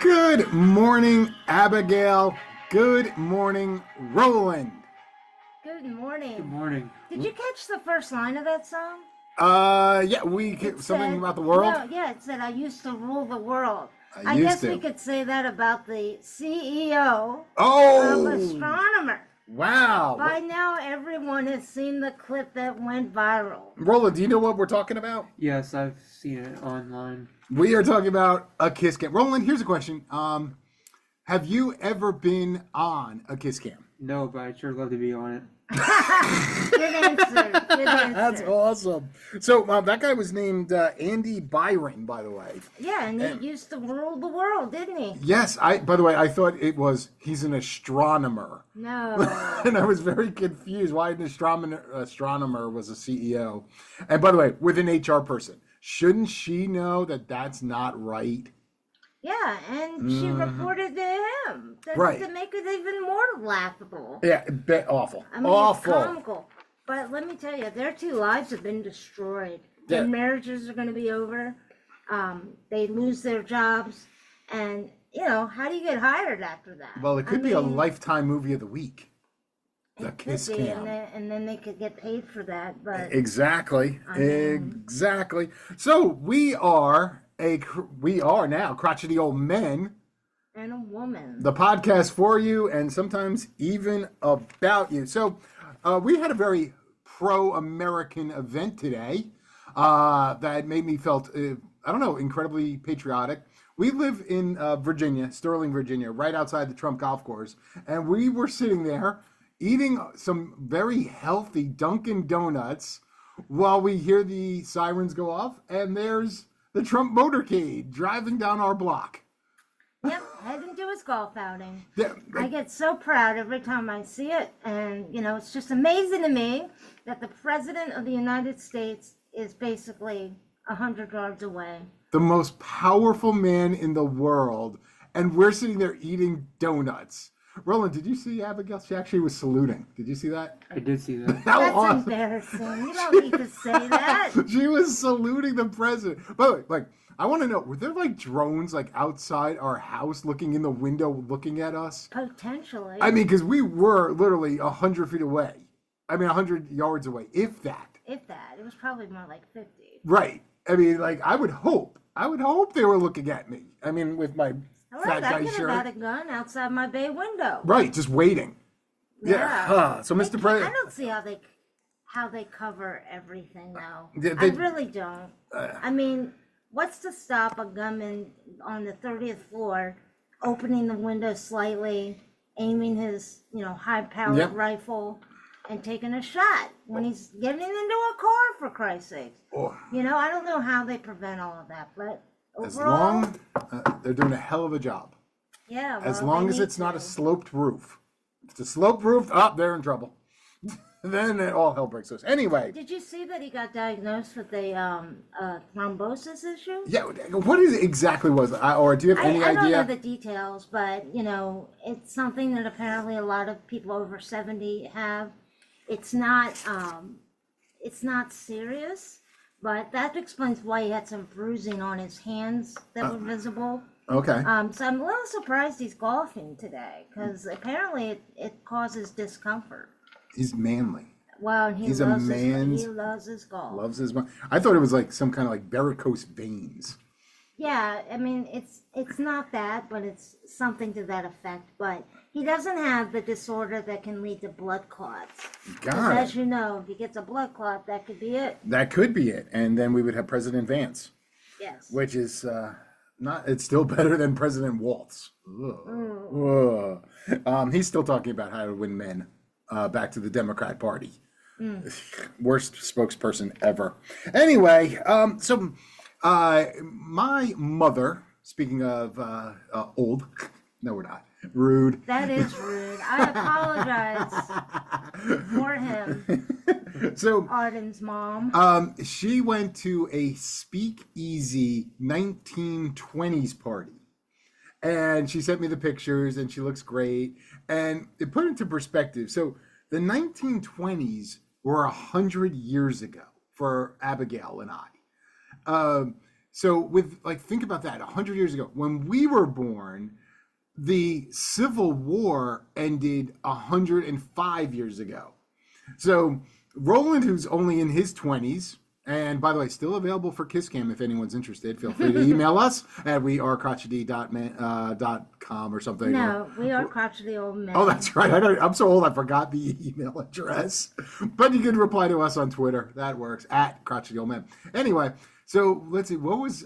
Good morning, Abigail. Good morning, Roland. Good morning. Good morning. Did you catch the first line of that song? Yeah, something about the world. No, yeah, it said, "I used to rule the world." I I used guess to. we could say that about the CEO Oh, of Astronomer. wow. By now, everyone has seen the clip that went viral. Roland, do you know what we're talking about? Yes, I've seen it online. We are talking about a kiss cam. Roland, here's a question. Have you ever been on a kiss cam? No, but I'd sure love to be on it. Good answer. Good answer. That's awesome. So that guy was named Andy Byron, by the way. Yeah, and he used to rule the world, didn't he? Yes, by the way, I thought he's an astronomer. No. And I was very confused why an astronomer was a CEO. And by the way, with an HR person, shouldn't she know that that's not right? Yeah, and she reported to him. Right. To make it even more laughable. Yeah, awful. I mean, awful. It's comical. But let me tell you, their two lives have been destroyed. Their marriages are going to be over. They lose their jobs. And, how do you get hired after that? Well, it could be a Lifetime movie of the week. The kiss could be, cam. and then they could get paid for that. But Exactly. Exactly. So we are now crotchety old men. And a woman. The podcast for you, and sometimes even about you. So we had a very pro-American event today that made me felt, incredibly patriotic. We live in Virginia, Sterling, Virginia, right outside the Trump golf course. And we were sitting there eating some very healthy Dunkin' Donuts while we hear the sirens go off. And there's the Trump motorcade driving down our block. Yep, heading to his golf outing. Yeah, I get so proud every time I see it. And, it's just amazing to me that the President of the United States is basically 100 yards away. The most powerful man in the world. And we're sitting there eating donuts. Roland, did you see Abigail? She actually was saluting. Did you see that? I did see that. That's awesome. embarrassing. You don't need to say that. She was saluting the president. By the way, I want to know, were there drones outside our house looking in the window looking at us? Potentially. I mean, because we were literally 100 feet away. 100 yards away, if that. If that. It was probably more like 50. Right. I mean, I would hope they were looking at me. I mean, with my All fat right, I guy could shirt. have had a gun outside my bay window. Right, just waiting. Yeah. So, Mr. President, I don't see how they cover everything though. They- I really don't. I mean, what's to stop a gunman on the 30th floor opening the window slightly, aiming his high-powered rifle, and taking a shot when he's getting into a car, for Christ's sake? Oh. I don't know how they prevent all of that, but as overall, long they're doing a hell of a job. yeah. Well, As long they as need it's not a to. sloped roof. If it's a sloped roof, they're in trouble. Then all hell breaks loose. Anyway. Did you see that he got diagnosed with a thrombosis issue? Yeah, what exactly was it? Or do you have any I don't idea? know the details, but it's something that apparently a lot of people over 70 have. It's not serious, but that explains why he had some bruising on his hands that were visible. Okay. So I'm a little surprised he's golfing today, because apparently it causes discomfort. He's manly. Well, and He's a man. He loves his golf. Loves his. I thought it was some kind of varicose veins. Yeah, I mean, it's not that, but it's something to that effect. But he doesn't have the disorder that can lead to blood clots. God. As you know, if he gets a blood clot, that could be it. That could be it, and then we would have President Vance, Yes. which is not. It's still better than President Waltz. Ugh. He's still talking about how to win men back to the Democrat Party. Worst spokesperson ever. Anyway, so my mother, speaking of old, no, we're not. Rude. That is rude. I apologize for him. So Arden's mom. she went to a speakeasy 1920s party. And she sent me the pictures, and she looks great. And it put into perspective. So the 1920s were 100 years ago for Abigail and I. So with like, think about that. 100 years ago, when we were born, the Civil War ended 105 years ago. So Roland, who's only in his 20s, and by the way, still available for kisscam if anyone's interested. Feel free to email us at wearecrotchety.com or something. No, we are crotchety old men. Oh, that's right. I'm so old I forgot the email address. But you can reply to us on Twitter. That works, at crotchety old men. Anyway, so let's see. What was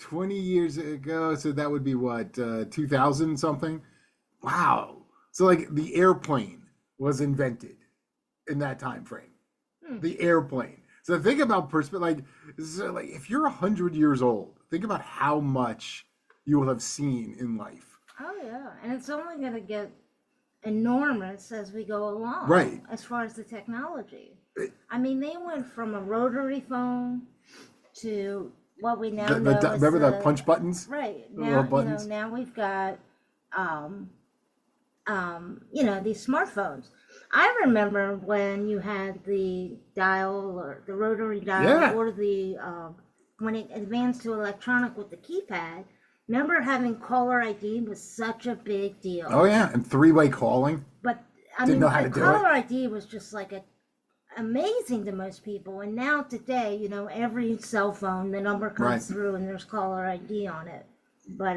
20 years ago? So that would be what, 2000 something? Wow. So like the airplane was invented in that time frame. The airplane. So think about perspective. Like if you're 100 years old, think about how much you will have seen in life. Oh yeah, and it's only going to get enormous as we go along. Right. As far as the technology, I mean, they went from a rotary phone to what we now know. Remember the punch buttons? Right. The Now little buttons? now we've got these smartphones. I remember when you had the dial or the rotary dial or the when it advanced to electronic with the keypad. Remember having caller ID was such a big deal. Oh yeah, and three-way calling. But I Didn't mean, know how to do caller it. ID was just like amazing to most people. And now today, every cell phone, the number comes through and there's caller ID on it. But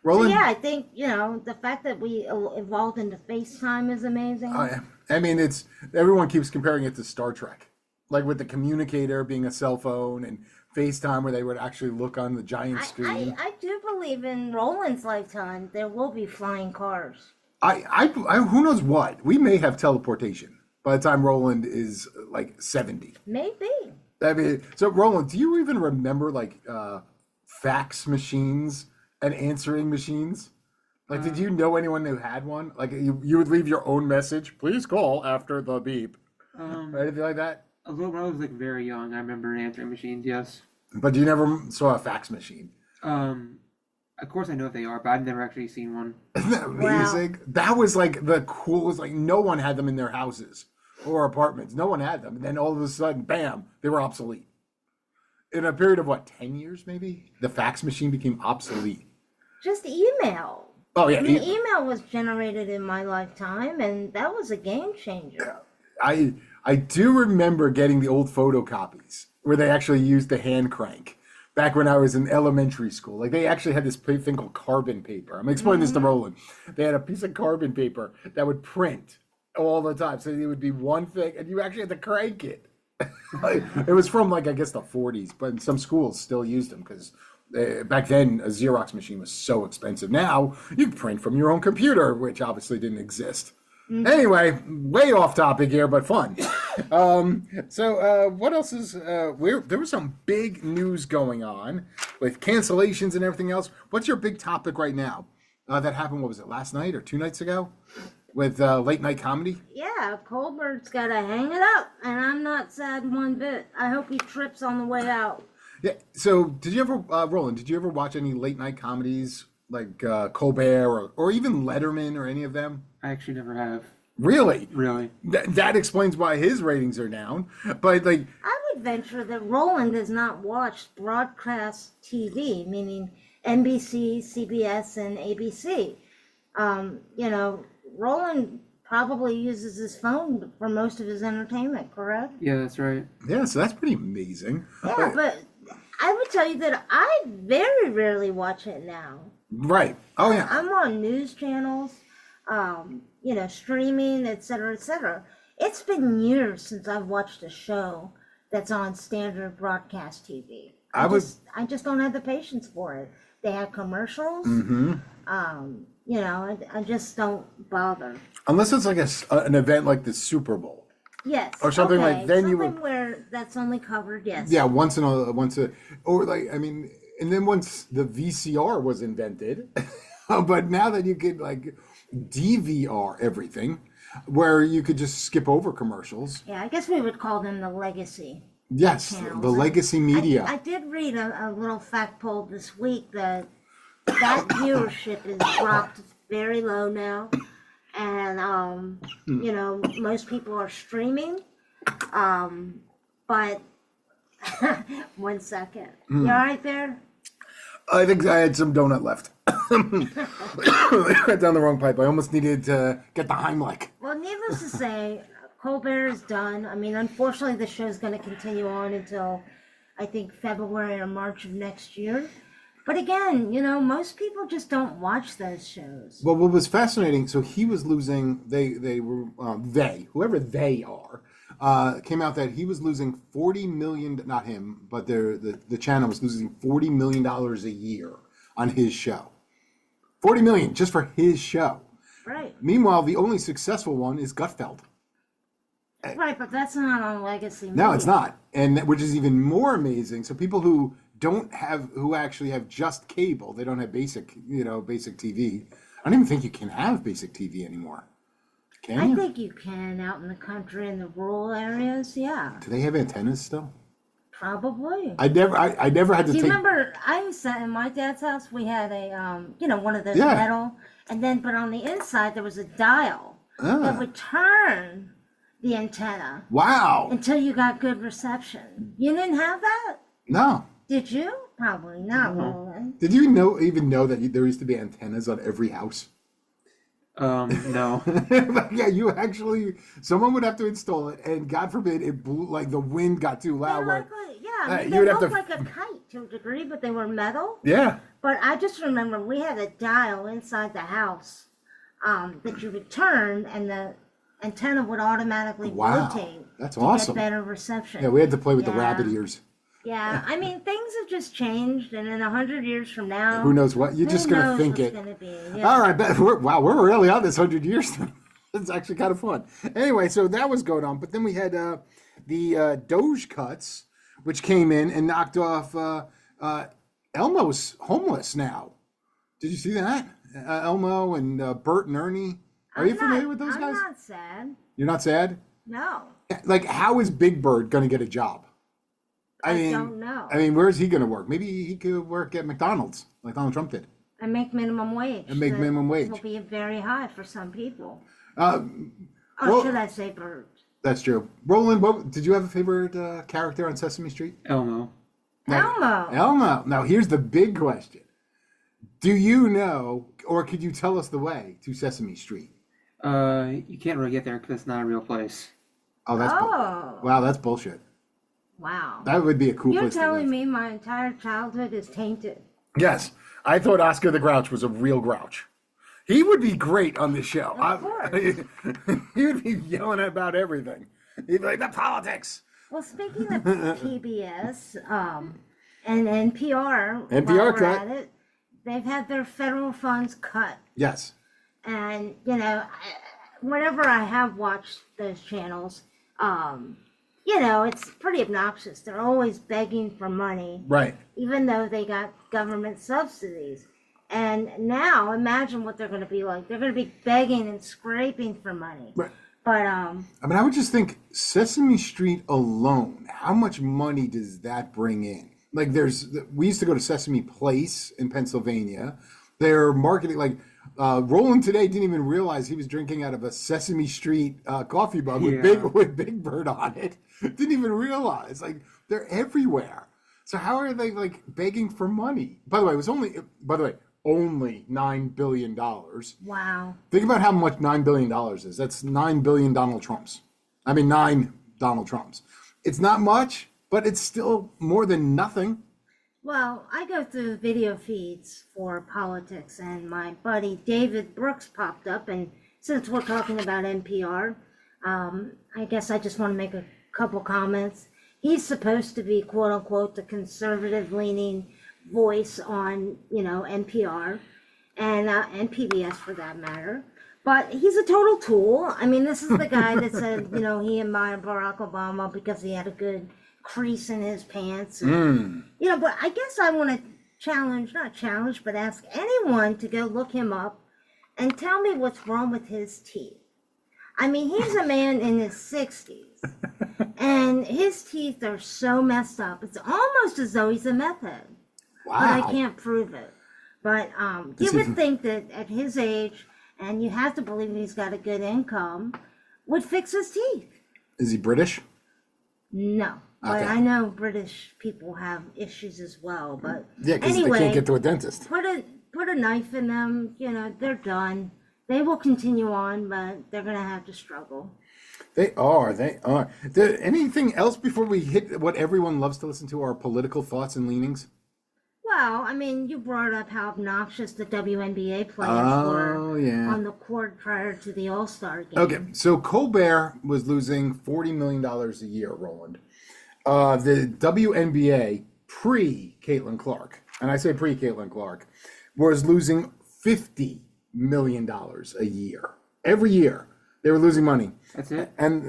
Roland, so yeah, I think the fact that we evolved into FaceTime is amazing. Oh yeah. I mean, everyone keeps comparing it to Star Trek, like with the communicator being a cell phone and FaceTime where they would actually look on the giant screen. I do believe in Roland's lifetime there will be flying cars. I who knows what? We may have teleportation by the time Roland is like 70. Maybe. I mean, so Roland, do you even remember like fax machines and answering machines? Like, did you know anyone who had one? Like, you would leave your own message, please call after the beep, or anything like that? A little when I was like very young, I remember answering machines. Yes. But you never saw a fax machine. Of course I know what they are, but I've never actually seen one. Isn't that amazing? Wow. That was like the coolest. Like, no one had them in their houses or apartments. No one had them. And then all of a sudden, bam, they were obsolete. In a period of what, 10 years maybe? The fax machine became obsolete. Just email. Oh yeah, I mean, email was generated in my lifetime, and that was a game changer. I do remember getting the old photocopies where they actually used the hand crank back when I was in elementary school. Like they actually had this thing called carbon paper. I'm explaining this to Roland. They had a piece of carbon paper that would print all the time. So it would be one thing, and you actually had to crank it. It was from like, I guess the 40s, but some schools still used them because back then, a Xerox machine was so expensive. Now, you can print from your own computer, which obviously didn't exist. Anyway, way off topic here, but fun. So what else is... there was some big news going on with cancellations and everything else. What's your big topic right now? That happened, what was it, last night or 2 nights ago? With late night comedy? Yeah, Colbert's got to hang it up, and I'm not sad one bit. I hope he trips on the way out. Yeah. So, did you ever, Roland? Did you ever watch any late night comedies like Colbert or even Letterman or any of them? I actually never have. Really? Really? That explains why his ratings are down. But like, I would venture that Roland has not watched broadcast TV, meaning NBC, CBS, and ABC. Roland probably uses his phone for most of his entertainment, correct? Yeah, that's right. yeah. So that's pretty amazing. Yeah, but I would tell you that I very rarely watch it now. Right. Oh yeah. I'm on news channels, streaming, et cetera, et cetera. It's been years since I've watched a show that's on standard broadcast TV. I just don't have the patience for it. They have commercials. I just don't bother. Unless it's like an event like the Super Bowl. Yes. Or something okay. like then something you would. where that's only covered. Yes. Yeah, or like I mean, and then once the VCR was invented, but now that you could like DVR everything, where you could just skip over commercials. Yeah, I guess we would call them the legacy. Yes, channels. the legacy media. I did read a little fact poll this week that viewership is dropped very low now, and most people are streaming, but 1 second. You all right there? I think I had some donut left. I got down the wrong pipe. I almost needed to get the Heimlich. Well, needless to say, Colbert is done. I mean, unfortunately, the show's going to continue on until, I think, February or March of next year. But again, you know, most people just don't watch those shows. Well, what was fascinating, so he was losing, whoever they are, came out that he was losing 40 million, not him, but the channel was losing $40 million a year on his show. 40 million just for his show. Right. Meanwhile, the only successful one is Gutfeld. Right, but that's not on legacy media. No, it's not. And which is even more amazing. So people who actually have just cable, they don't have basic TV. I don't even think you can have basic TV anymore. Can you? I think you can out in the country, in the rural areas, yeah. Do they have antennas still? Probably. I never had to Do you take. remember, I used to, in my dad's house, we had a, one of those Yeah. metal, but on the inside there was a dial that would turn the antenna Wow. until you got good reception. You didn't have that? No. Did you? Probably not, Roland. Did you even know that there used to be antennas on every house? No. Yeah, you actually, someone would have to install it, and God forbid it blew, like the wind got too loud. They looked like a kite to a degree, but they were metal. Yeah. But I just remember we had a dial inside the house that you would turn, and the antenna would automatically rotate. That's to awesome. Get better reception. Yeah, we had to play with the rabbit ears. Yeah, I mean, things have just changed, and in 100 years from now, who knows what? You're just gonna think it. Gonna be, yeah. All right, we're really on this 100 years thing. It's actually kind of fun. Anyway, so that was going on, but then we had the Doge cuts, which came in and knocked off Elmo's homeless now. Did you see that? Elmo and Bert and Ernie. Are you familiar with those guys? I'm not sad. You're not sad? No. Like, how is Big Bird going to get a job? I don't know. I mean, where's he going to work? Maybe he could work at McDonald's, like Donald Trump did. And make minimum wage. Minimum wage. Will be very high for some people. Should I say birds? That's true. Roland, did you have a favorite character on Sesame Street? Elmo. Elmo. Now, here's the big question. Do you know, or could you tell us the way to Sesame Street? You can't really get there because it's not a real place. Oh, wow, that's bullshit. Wow. That would be a cool place You're to live. telling me my entire childhood is tainted. Yes. I thought Oscar the Grouch was a real grouch. He would be great on this show. Of course. He would be yelling about everything. He'd be like, the politics. Well, speaking of PBS and NPR, NPR while we're cut. at it, they've had their federal funds cut. Yes. And, whenever I have watched those channels, it's pretty obnoxious. They're always begging for money. Right. Even though they got government subsidies. And now, imagine what they're going to be like. They're going to be begging and scraping for money. Right. But, I would just think Sesame Street alone, how much money does that bring in? Like, we used to go to Sesame Place in Pennsylvania. They're marketing, Roland today didn't even realize he was drinking out of a Sesame Street coffee mug with Big Bird on it. Didn't even realize. Like, they're everywhere. So how are they, begging for money? By the way, only $9 billion. wow. Think about how much $9 billion is. That's 9 billion Donald Trumps. 9 Donald Trumps. It's not much, but it's still more than nothing. Well, I go through video feeds for politics, and my buddy David Brooks popped up. And since we're talking about NPR, I guess I just want to make a couple comments. He's supposed to be, quote unquote, the conservative-leaning voice on, NPR and PBS for that matter. But he's a total tool. I mean, this is the guy that said, he admired Barack Obama because he had a good crease in his pants. And, but I guess I want to but ask anyone to go look him up and tell me what's wrong with his teeth. I mean, he's a man in his 60s. And his teeth are so messed up. It's almost as though he's a meth head. Wow. But I can't prove it. But you would think that at his age, and you have to believe he's got a good income, would fix his teeth. Is he British? No. But Okay. I know British people have issues as well. But Yeah, because anyway, they can't get to a dentist. put a knife in them. They're done. They will continue on, but they're gonna have to struggle. They are. Anything else before we hit what everyone loves to listen to, our political thoughts and leanings? Well, I mean, you brought up how obnoxious the WNBA players Oh, were yeah. on the court prior to the All-Star game. Okay, so Colbert was losing $40 million a year, Roland. The WNBA, pre-Caitlin Clark, and I say pre-Caitlin Clark, was losing $50 million a year. Every year, they were losing money. That's it? And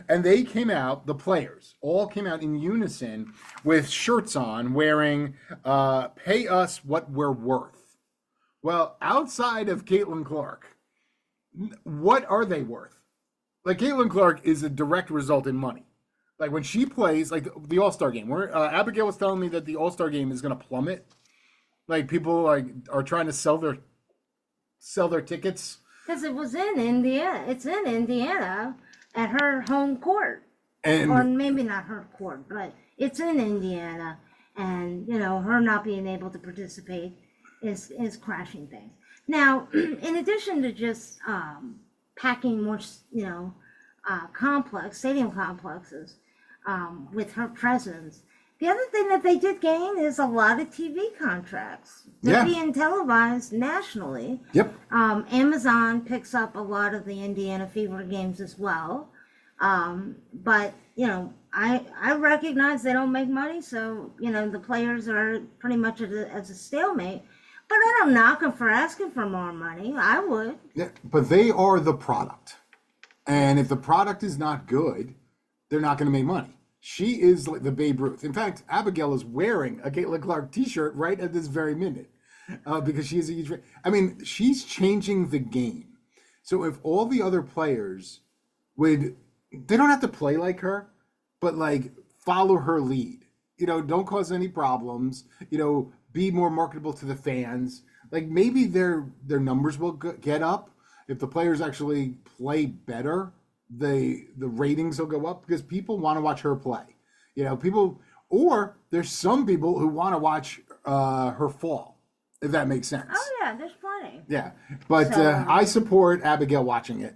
and they came out, the players all came out in unison with shirts on wearing pay us what we're worth. Well, outside of Caitlin Clark, what are they worth? Like, Caitlin Clark is a direct result in money. Like, when she plays, like the All-Star game, where Abigail was telling me that the All-Star game is going to plummet. Like, people are trying to sell their tickets. Because it was in Indiana. It's in Indiana at her home court. Or maybe not her court, but it's in Indiana. And, her not being able to participate is crashing things. Now, in addition to just packing more, stadium complexes with her presence, the other thing that they did gain is a lot of TV contracts. They're being televised nationally. Yep. Amazon picks up a lot of the Indiana Fever games as well. But, I recognize they don't make money, so, the players are pretty much as a stalemate. But I don't knock them for asking for more money. I would. Yeah, but they are the product. And if the product is not good, they're not going to make money. She is like the Babe Ruth. In fact, Abigail is wearing a Caitlin Clark t-shirt right at this very minute because she is a huge... I mean, she's changing the game. So if all the other players would... They don't have to play like her, but follow her lead. Don't cause any problems. Be more marketable to the fans. Maybe their numbers will get up. If the players actually play better, the ratings will go up because people want to watch her play. Or there's some people who want to watch her fall, if that makes sense. Oh, yeah, there's plenty. Yeah, but I support Abigail watching it.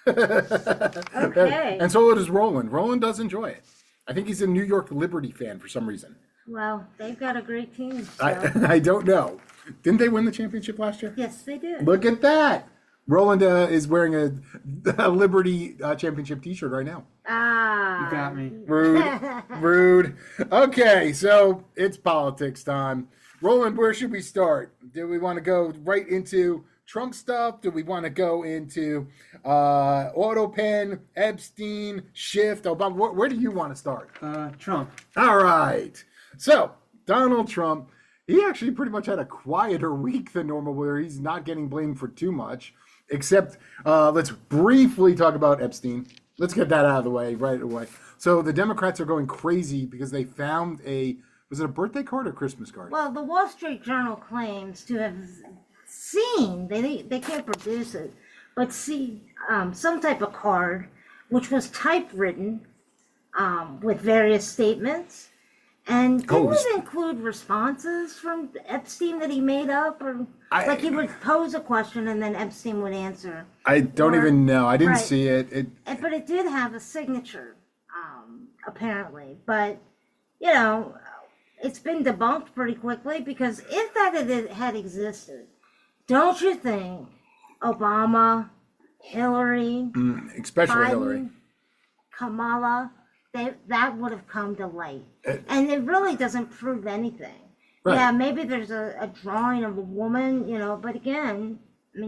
Okay. And so does Roland. Roland does enjoy it. I think he's a New York Liberty fan for some reason. Well, they've got a great team. So. I don't know. Didn't they win the championship last year? Yes, they did. Look at that. Roland is wearing a Liberty championship t-shirt right now. Ah. You got me. Rude. Okay, so it's politics time. Roland, where should we start? Do we want to go right into Trump stuff? Do we want to go into Autopen, Epstein, Schiff, Obama? Where do you want to start? Trump. All right. So, Donald Trump, he actually pretty much had a quieter week than normal where he's not getting blamed for too much, except let's briefly talk about Epstein. Let's get that out of the way right away. So the Democrats are going crazy because they found was it a birthday card or Christmas card? Well, the Wall Street Journal claims to have seen, they can't produce it, but see some type of card which was typewritten with various statements. And didn't it include responses from Epstein that he made up? Or he would pose a question and then Epstein would answer. I don't even know. I didn't see it. But it did have a signature, apparently. But, it's been debunked pretty quickly because if that had existed, don't you think Obama, Hillary, especially Biden, Hillary, Kamala, that would have come to light. And it really doesn't prove anything. Right. Yeah, maybe there's a drawing of a woman, but again,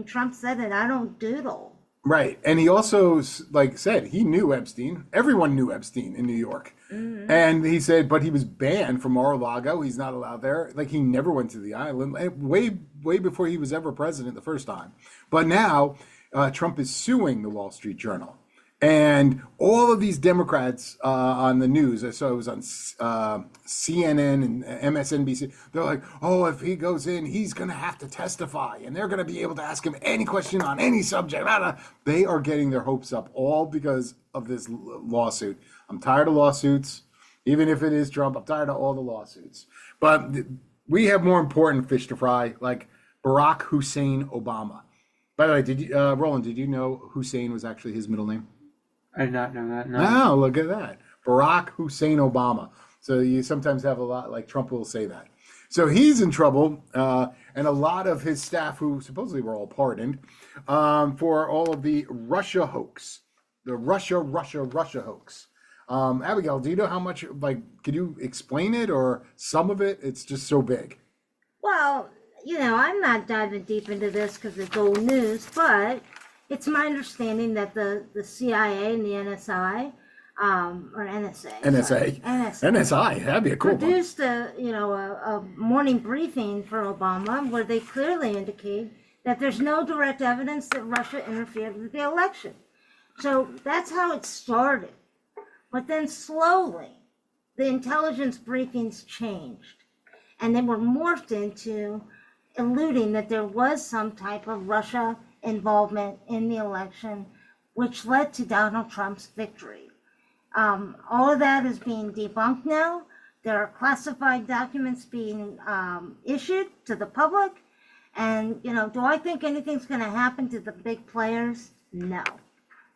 Trump said it, I don't doodle. Right. And he also said he knew Epstein. Everyone knew Epstein in New York. Mm-hmm. And he said, but he was banned from Mar-a-Lago. He's not allowed there. He never went to the island way before he was ever president the first time. But now Trump is suing the Wall Street Journal. And all of these Democrats on the news, I saw it was on CNN and MSNBC, they're like, oh, if he goes in, he's going to have to testify, and they're going to be able to ask him any question on any subject. They are getting their hopes up all because of this lawsuit. I'm tired of lawsuits, even if it is Trump. I'm tired of all the lawsuits. But we have more important fish to fry, like Barack Hussein Obama. By the way, Roland, did you know Hussein was actually his middle name? I did not know that. No. Oh, look at that. Barack Hussein Obama. So you sometimes have a lot, like Trump will say that. So he's in trouble, and a lot of his staff, who supposedly were all pardoned, for all of the Russia hoax. The Russia hoax. Abigail, do you know how much, could you explain it or some of it? It's just so big. Well, I'm not diving deep into this because it's old news, but it's my understanding that the CIA and the NSI, or NSA. NSI, that'd be a cool one. Produced a morning briefing for Obama where they clearly indicate that there's no direct evidence that Russia interfered with the election. So that's how it started. But then slowly, the intelligence briefings changed, and they were morphed into alluding that there was some type of Russia involvement in the election, which led to Donald Trump's victory. All of that is being debunked now. There are classified documents being issued to the public. And, do I think anything's going to happen to the big players? No.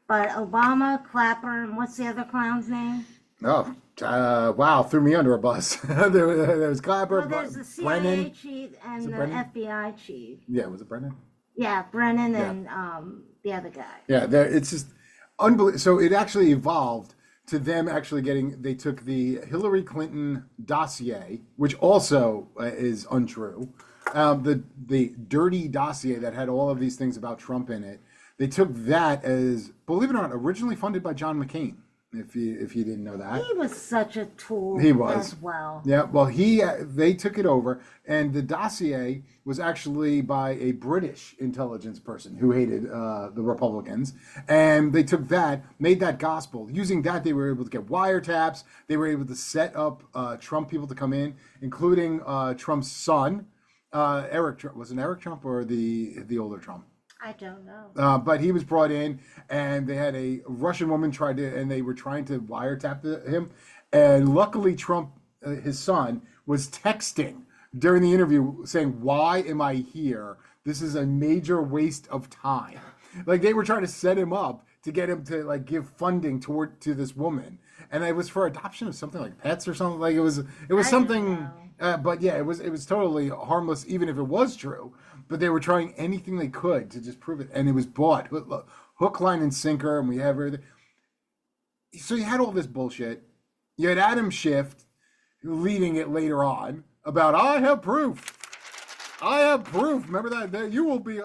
But Obama, Clapper, and what's the other clown's name? Oh, wow, threw me under a bus. there was Colbert, well, there's the CIA Brennan. chief and the Brennan? FBI chief. Yeah, was it Brennan? Yeah, Brennan and the other guy. Yeah, it's just unbelievable. So it actually evolved to them actually they took the Hillary Clinton dossier, which also is untrue, the dirty dossier that had all of these things about Trump in it. They took that as, believe it or not, originally funded by John McCain. If you didn't know that, he was such a tool. He was as well. Yeah, well, they took it over, and the dossier was actually by a British intelligence person who hated the Republicans, and they took that, made that gospel. Using that, they were able to get wiretaps. They were able to set up Trump people to come in, including Trump's son, Eric Trump. Was it Eric Trump or the older Trump? I don't know. But he was brought in, and they had a Russian woman and they were trying to wiretap him. And luckily, Trump, his son, was texting during the interview saying, "Why am I here? This is a major waste of time." Like, they were trying to set him up to get him to give funding to this woman, and it was for adoption of something like pets or something. Like it was something. But yeah, it was totally harmless, even if it was true. But they were trying anything they could to just prove it, and it was bought hook, line, and sinker. And we have everything. So you had all this bullshit. You had Adam Schiff leading it later on about, I have proof. Remember that you will be.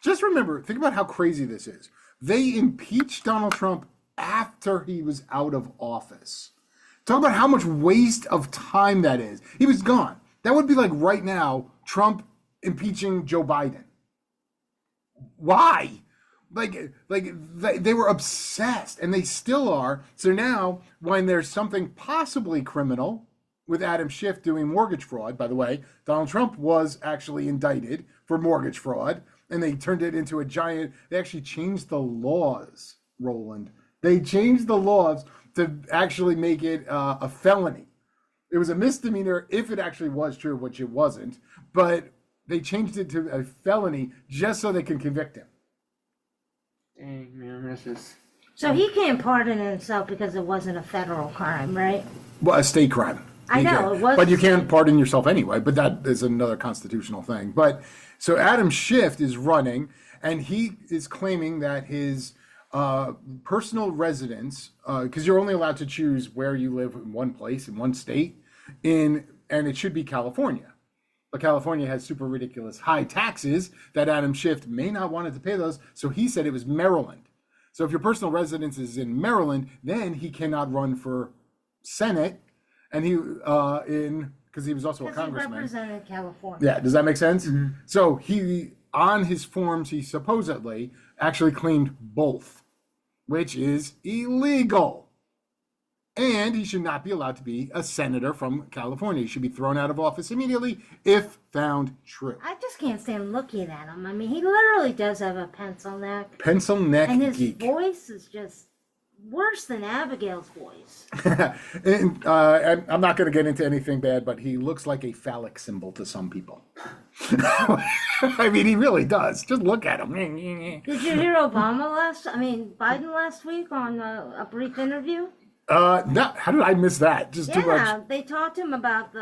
Just remember, think about how crazy this is. They impeached Donald Trump after he was out of office. Talk about how much waste of time that is. He was gone. That would be like right now, Trump impeaching Joe Biden. Why? They were obsessed, and they still are. So now, when there's something possibly criminal with Adam Schiff doing mortgage fraud, by the way, Donald Trump was actually indicted for mortgage fraud, and they turned it into they actually changed the laws, Roland. They changed the laws to actually make it a felony. It was a misdemeanor if it actually was true, which it wasn't, but they changed it to a felony just so they can convict him. Dang, man, this is... So he can't pardon himself because it wasn't a federal crime, right? Well, a state crime. I know, it was. But you can't pardon yourself anyway, but that is another constitutional thing. But so Adam Schiff is running, and he is claiming that his personal residence, because you're only allowed to choose where you live in one place, in one state, and it should be California. But California has super ridiculous high taxes that Adam Schiff may not want to pay those, so he said it was Maryland. So if your personal residence is in Maryland, then he cannot run for Senate, and because he was also a congressman. He represented California. Yeah, does that make sense? Mm-hmm. So he, on his forms, he supposedly actually claimed both. which is illegal. And he should not be allowed to be a senator from California. He should be thrown out of office immediately if found true. I just can't stand looking at him. I mean, he literally does have a pencil neck. Pencil neck and his geek. voice is just worse than Abigail's voice. And I'm not going to get into anything bad, but he looks like a phallic symbol to some people. I mean, he really does. Just look at him. Did you hear Biden last week on a brief interview? No, how did I miss that? Just too much. Yeah, they talked to him about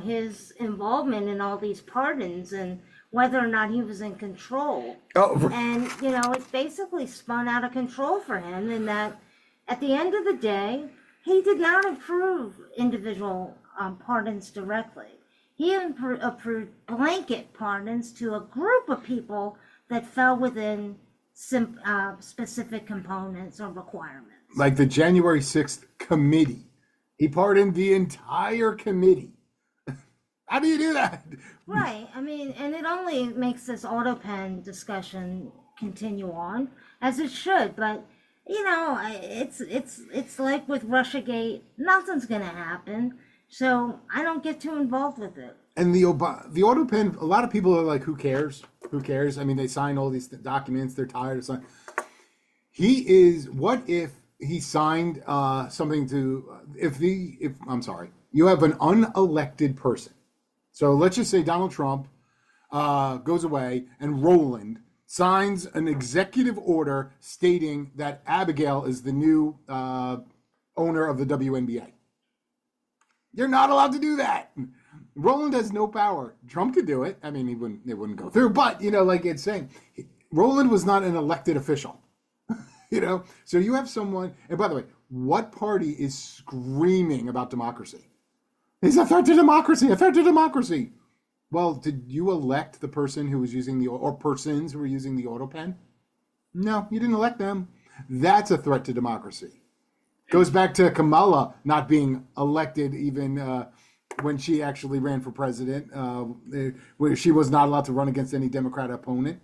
his involvement in all these pardons and whether or not he was in control. Oh, and it basically spun out of control for him, in that at the end of the day, he did not approve individual pardons directly. He approved blanket pardons to a group of people that fell within specific components or requirements. Like the January 6th committee. He pardoned the entire committee. How do you do that? Right. I mean, and it only makes this Autopen discussion continue on, as it should. But, it's like with Russiagate, nothing's going to happen. So I don't get too involved with it. And the Autopen, a lot of people are like, who cares? Who cares? I mean, they sign all these documents. They're tired of signing. What if he signed something you have an unelected person. So let's just say Donald Trump goes away and Roland signs an executive order stating that Abigail is the new owner of the WNBA. You're not allowed to do that. Roland has no power. Trump could do it. I mean, it wouldn't go through, but like it's saying, Roland was not an elected official. So you have someone, and by the way, what party is screaming about democracy? It's a threat to democracy, a threat to democracy. Well, did you elect the person who was using or persons who were using the Autopen? No, you didn't elect them. That's a threat to democracy. Goes back to Kamala not being elected even when she actually ran for president, where she was not allowed to run against any Democrat opponent.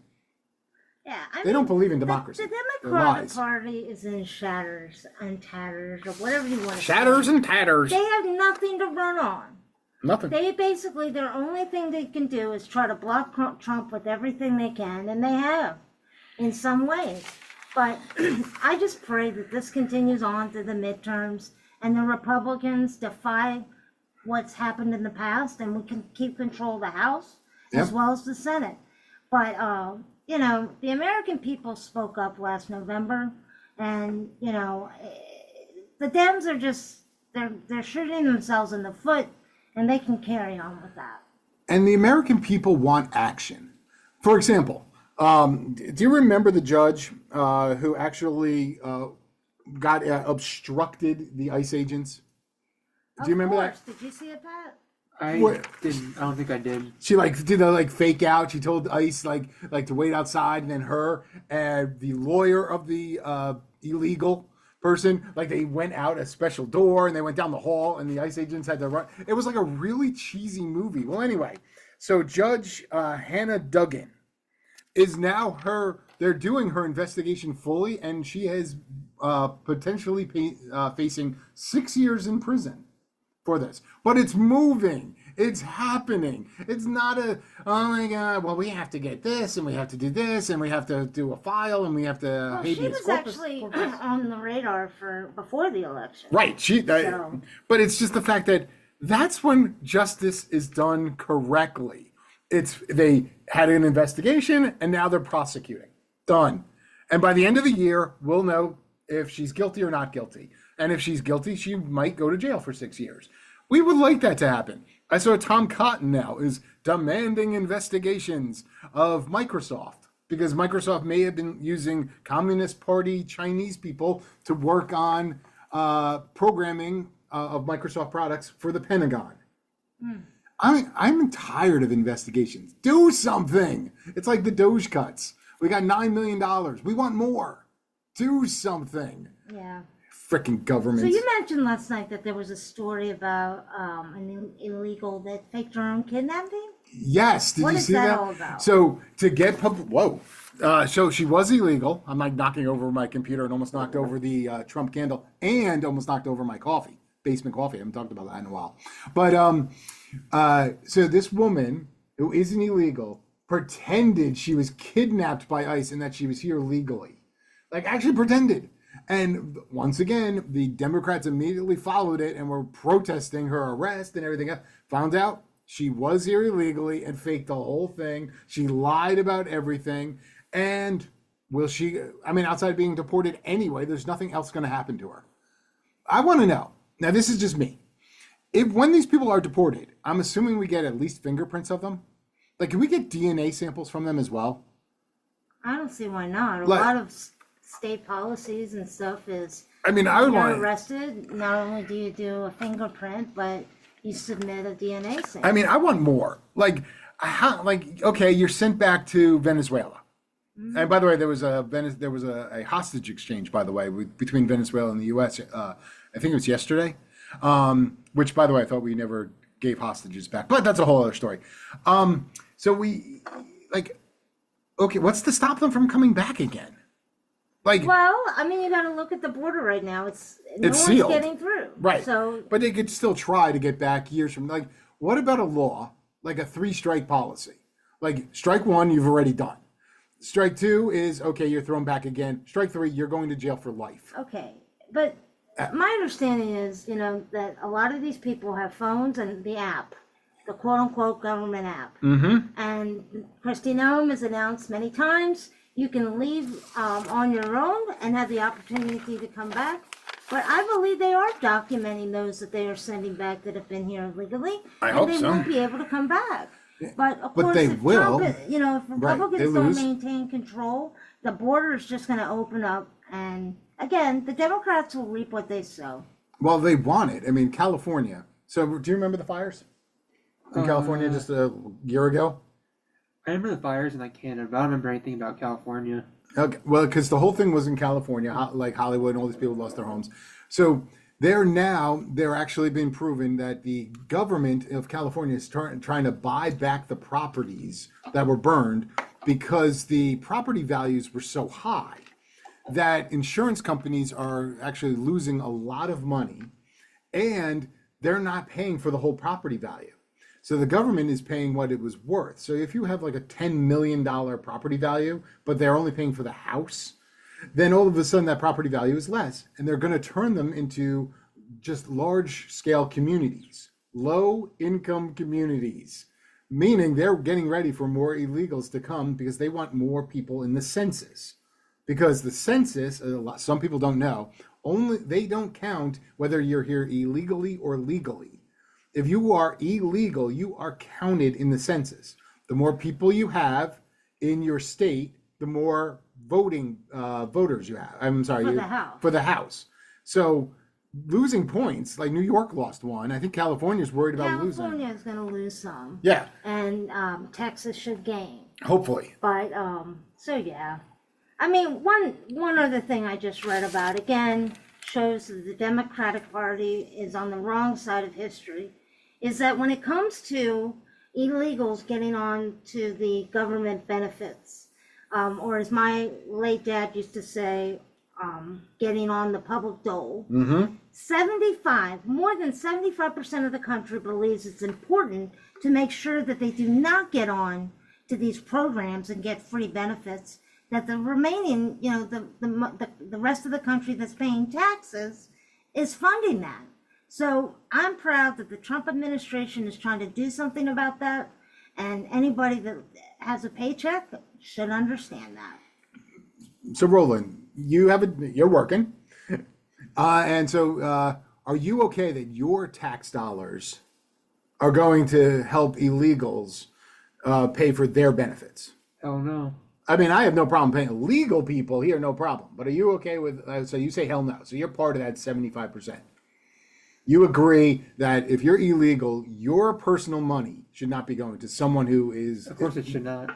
Yeah, they don't believe in democracy. The Democratic Party is in shatters and tatters, or whatever you want to say. Shatters and tatters. They have nothing to run on. Nothing. Their only thing they can do is try to block Trump with everything they can, and they have, in some ways. But I just pray that this continues on through the midterms, and the Republicans defy what's happened in the past, and we can keep control of the House as well as the Senate. But the American people spoke up last November, and the Dems are just they're shooting themselves in the foot, and they can carry on with that. And the American people want action. For example, do you remember the judge who actually got obstructed the ICE agents? Do you remember that? Did you see it, Pat? I don't think I did. She did a fake out. She told ICE to wait outside, and then her and the lawyer of the illegal person, they went out a special door and they went down the hall, and the ICE agents had to run. It was like a really cheesy movie. Well, anyway, so Judge Hannah Duggan is now they're doing her investigation fully, and she is potentially facing 6 years in prison for this. But it's moving. It's happening. It's not oh my God, well, we have to get this, and we have to do this, and we have to do a file, and we have to Well, she was actually on the radar before the election. Right. But it's just the fact that that's when justice is done correctly. They had an investigation, and now they're prosecuting. Done. And by the end of the year, we'll know if she's guilty or not guilty. And if she's guilty, she might go to jail for 6 years. We would like that to happen. I saw Tom Cotton now is demanding investigations of Microsoft because Microsoft may have been using Communist Party Chinese people to work on programming of Microsoft products for the Pentagon. I'm tired of investigations. Do something. It's like the Doge cuts. We got $9 million. We want more. Do something. Yeah. Frickin' government. So you mentioned last night that there was a story about an illegal that faked her own kidnapping? Yes. Did you see that? What is that all about? So to get So she was illegal. I'm like knocking over my computer and almost knocked over the Trump candle and almost knocked over my coffee, basement coffee. I haven't talked about that in a while. But so this woman who isn't illegal pretended she was kidnapped by ICE and that she was here legally. Like actually pretended. And once again, the Democrats immediately followed it and were protesting her arrest and everything else. Found out she was here illegally and faked the whole thing. She lied about everything. And will she, I mean, outside of being deported anyway, there's nothing else going to happen to her. I want to know. Now, this is just me. If when these people are deported, I'm assuming we get at least fingerprints of them. Like, can we get DNA samples from them as well? I don't see why not. A lot of state policies and stuff is, I mean, I would you're want arrested, not only do you do a fingerprint, but you submit a DNA sample. I mean, I want more. Like, okay, you're sent back to Venezuela. Mm-hmm. And by the way, there was a hostage exchange, by the way, between Venezuela and the U.S. I think it was yesterday. Which, by the way, I thought we never gave hostages back, but that's a whole other story. So we okay, what's to stop them from coming back again? Well, I mean, you got to look at the border right now. It's sealed. one's getting through, right? So, but they could still try to get back years from. Like, what about a law like a 3-strike policy? Like, strike 1, you've already done. Strike 2 is okay, you're thrown back again. Strike 3, you're going to jail for life. Okay, but my understanding is, that a lot of these people have phones and the app, the quote-unquote government app. Mm-hmm. And Kristi Noem has announced many times you can leave on your own and have the opportunity to come back. But I believe they are documenting those that they are sending back that have been here illegally. I hope so. And they won't be able to come back. But of course, they if will. Trump, if Republicans they don't lose. maintain control, the border is just going to open up. And again, the Democrats will reap what they sow. Well, they want it. I mean, California. So, do you remember the fires in California just a year ago? I remember the fires in Canada, but I don't remember anything about California. Okay, well, because the whole thing was in California, like Hollywood, and all these people lost their homes. So they're actually been proven that the government of California is trying to buy back the properties that were burned because the property values were so high that insurance companies are actually losing a lot of money and they're not paying for the whole property value. So the government is paying what it was worth. So if you have like a $10 million property value, but they're only paying for the house, then all of a sudden that property value is less. And they're going to turn them into just large scale communities, low income communities, meaning they're getting ready for more illegals to come because they want more people in the census. Because the census, some people don't know, they don't count whether you're here illegally or legally. If you are illegal, you are counted in the census. The more people you have in your state, the more voters you have. I'm sorry, for the House. So losing points, like New York lost one. I think California's worried about losing. California is going to lose some. Yeah. And Texas should gain. Hopefully. But so yeah. I mean, one other thing I just read about again shows that the Democratic Party is on the wrong side of history. Is that when it comes to illegals getting on to the government benefits, or as my late dad used to say, getting on the public dole, more than 75% of the country believes it's important to make sure that they do not get on to these programs and get free benefits, that the remaining, the rest of the country that's paying taxes is funding that. So I'm proud that the Trump administration is trying to do something about that, and anybody that has a paycheck should understand that. So Roland, you're working, and so are you okay that your tax dollars are going to help illegals pay for their benefits? Hell no. I mean, I have no problem paying legal people here, no problem. But are you okay with? So you say hell no. So you're part of that 75%. You agree that if you're illegal, your personal money should not be going to someone who is. Of course, it should not.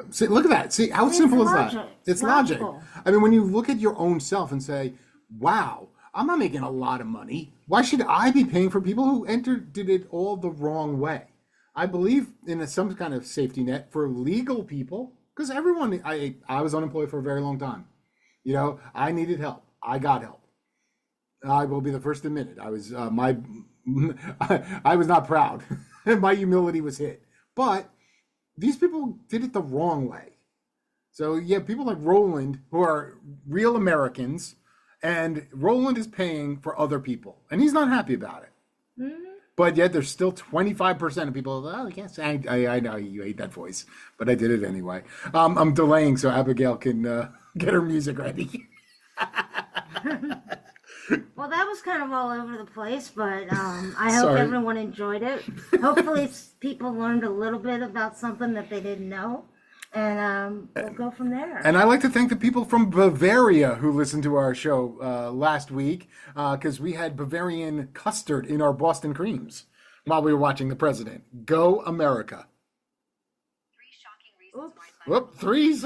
See, look at that. See, how simple is that? It's logic. Logical. I mean, when you look at your own self and say, wow, I'm not making a lot of money. Why should I be paying for people who did it all the wrong way? I believe in some kind of safety net for legal people, Because everyone, I was unemployed for a very long time. You know, I needed help. I got help. I will be the first to admit it. I was I was not proud. My humility was hit. But these people did it the wrong way. So yeah, people like Roland who are real Americans, and Roland is paying for other people, and he's not happy about it. Mm-hmm. But yet there's still 25% of people. Oh, yes, I know you hate that voice, but I did it anyway. I'm delaying so Abigail can get her music ready. Well, that was kind of all over the place, but I hope everyone enjoyed it. Hopefully people learned a little bit about something that they didn't know, and we'll go from there. And I'd like to thank the people from Bavaria who listened to our show last week, because we had Bavarian custard in our Boston creams while we were watching the president. Go America. 3 shocking reasons why. Whoop, 3.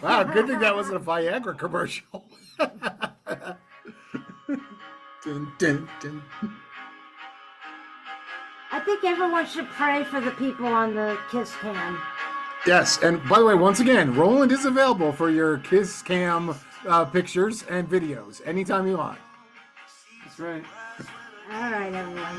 Wow, good thing that wasn't a Viagra commercial. Dun, dun, dun. I think everyone should pray for the people on the kiss cam. Yes, and by the way, once again, Roland is available for your kiss cam pictures and videos anytime you want. That's right. All right, everyone.